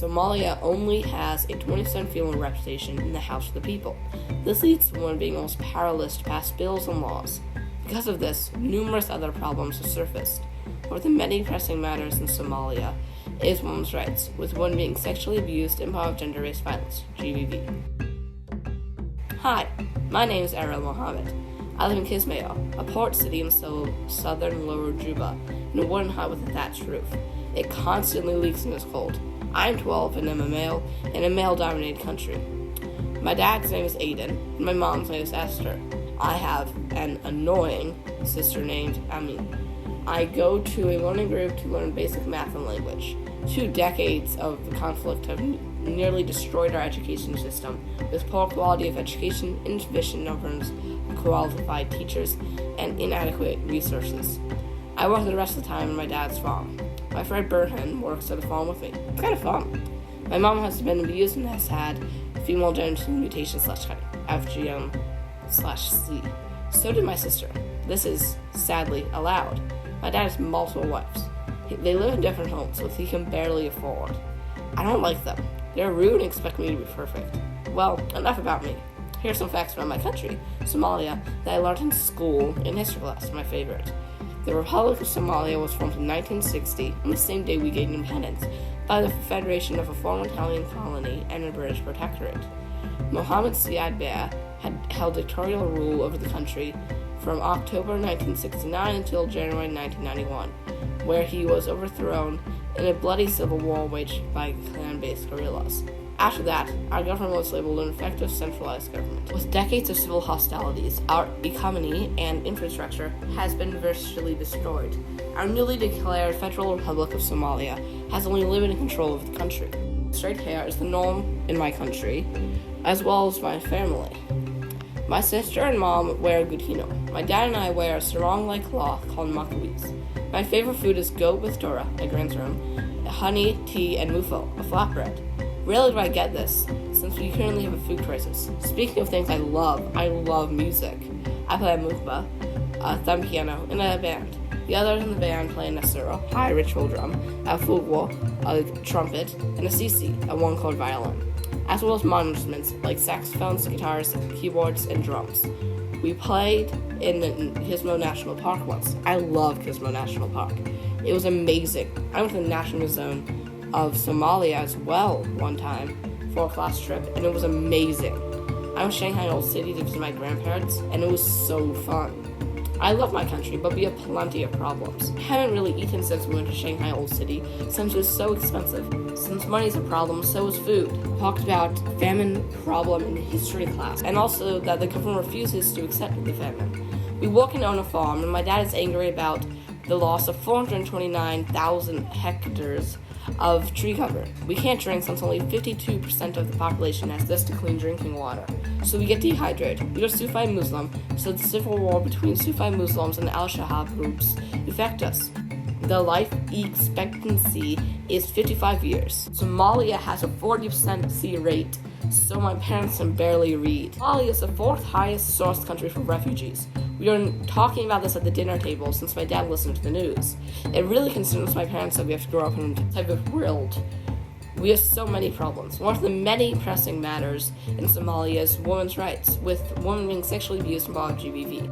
Somalia only has a 20% female representation in the House of the People. This leads to women being almost powerless to pass bills and laws. Because of this, numerous other problems have surfaced. One of the many pressing matters in Somalia is women's rights, with women being sexually abused and involved in gender-based violence, GBV. Hi, my name is Errol Mohammed. I live in Kismayo, a port city in southern Lower Juba, in a wooden hut with a thatched roof. It constantly leaks and is cold. I am 12 and am a male in a male-dominated country. My dad's name is Aiden, and my mom's name is Esther. I have an annoying sister named Amin. I go to a learning group to learn basic math and language. 2 decades of conflict have nearly destroyed our education system, with poor quality of education, insufficient numbers of qualified teachers, and inadequate resources. I work the rest of the time on my dad's farm. My friend Burhan works at the farm with me. It's kind of fun. My mom has been abused and has had female genital mutation FGM/C. So did my sister. This is sadly allowed. My dad has multiple wives. They live in different homes, which he can barely afford. I don't like them. They're rude and expect me to be perfect. Well, enough about me. Here are some facts about my country, Somalia, that I learned in school in history class, my favorite. The Republic of Somalia was formed in 1960, on the same day we gained independence, by the federation of a former Italian colony and a British protectorate. Mohammed Siad Barre had held dictatorial rule over the country from October 1969 until January 1991, where he was overthrown in a bloody civil war waged by clan-based guerrillas. After that, our government was labeled an effective centralized government. With decades of civil hostilities, our economy and infrastructure has been virtually destroyed. Our newly declared Federal Republic of Somalia has only limited control of the country. Straight hair is the norm in my country, as well as my family. My sister and mom wear gutino. My dad and I wear a sarong-like cloth called makawis. My favorite food is goat with dora, a grains room, honey, tea, and mufo, a flatbread. Rarely do I get this, since we currently have a food crisis. Speaking of things I love music. I play a mukba, a thumb piano, in a band. The others in the band play a nasuro, high ritual drum, a fugo, a trumpet, and a sisi, a one-chord violin, as well as modern instruments like saxophones, guitars, keyboards, and drums. We played in Kismayo National Park once. I love Kismayo National Park. It was amazing. I went to the National Museum of Somalia as well one time for a class trip, and it was amazing. I went to Shanghai Old City to visit my grandparents, and it was so fun. I love my country, but we have plenty of problems. I haven't really eaten since we went to Shanghai Old City, since it was so expensive. Since money is a problem, so is food. We talked about famine problem in history class, and also that the government refuses to accept the famine. We work and own a farm, and my dad is angry about the loss of 429,000 hectares of tree cover. We can't drink since only 52% of the population has access to clean drinking water. So we get dehydrated. We are Sufi Muslim, so the civil war between Sufi Muslims and the Al-Shabaab groups affect us. The life expectancy is 55 years. Somalia has a 40% C rate, so my parents can barely read. Somalia is the 4th highest sourced country for refugees. We are talking about this at the dinner table since my dad listened to the news. It really concerns my parents that we have to grow up in a type of world. We have so many problems. One of the many pressing matters in Somalia is women's rights, with women being sexually abused involved in GBV.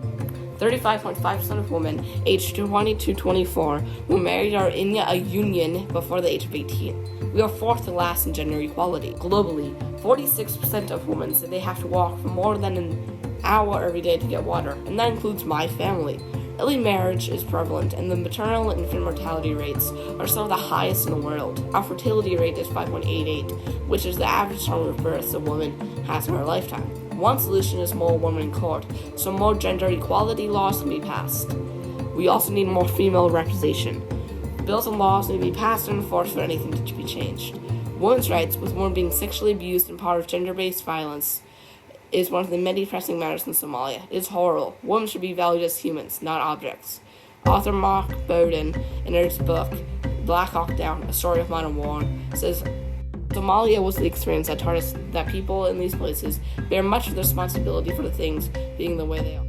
35.5% of women aged 20 to 24 were married or in a union before the age of 18. We are 4th to last in gender equality. Globally, 46% of women say they have to walk for more than an hour every day to get water, and that includes my family. Early marriage is prevalent, and the maternal and infant mortality rates are some of the highest in the world. Our fertility rate is 5.88, which is the average number of births a woman has in her lifetime. One solution is more women in court, so more gender equality laws can be passed. We also need more female representation. Bills and laws need to be passed and enforced for anything to be changed. Women's rights, with women being sexually abused and part of gender-based violence, is one of the many pressing matters in Somalia. It is horrible. Women should be valued as humans, not objects. Author Mark Bowden, in his book, Black Hawk Down, A Story of Modern War, says, Somalia was the experience that taught us that people in these places bear much of the responsibility for the things being the way they are.